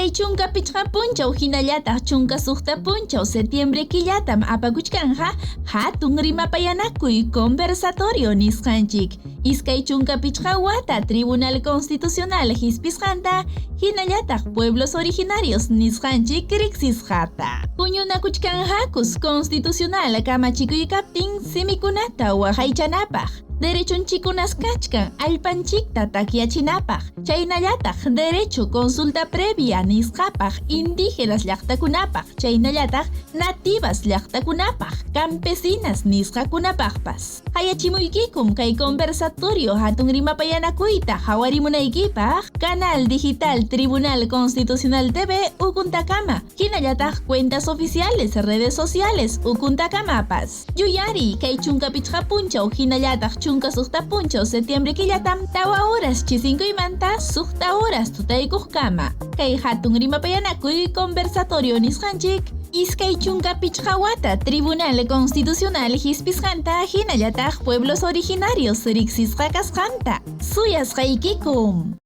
Kay chunka pichqa punchaw hinallataq chunka suqta punchaw septiembre killatam apakuchkanja hatun rimapayanakuy conversatorio nisqanchik. Iskay chunka pichqa wata Tribunal Constitucional hispisqanta hinallataq pueblos originarios nisqanchik riqsisqata. Puñunakuchkanjakus Constitucional kamachikuykaptin simikunata waqaychanapaq. Derechonchikunas kachkan allpanchikta takyachinapaq. Chaynallataq derecho consulta previa nisqapaq indígenas llaqtakunapaq. Chaynallataq nativas llaqtakunapaq campesinas nisqakunapaqpas. Hayachimuykikum kay conversatorio hatun rimapayanakuyta hawarimunaykipaq Canal Digital Tribunal Constitucional TV Ukuntakama. Hinallataq cuentas oficiales redes sociales Ukuntakamas. Yuyari kay chunka pichqa punchaw hinallataq chunka suqta punchaw septiembre killatam tawa horas chisinkuymanta suqta horas tutaykuqkama. Kay hatun rimapayanakuy conversatorio nisqanchik iskay chunka pichqa wata Tribunal Constitucional hispisqanta hinallataq pueblos originarios riqsisqa kasqanta. Suyasqaykikum.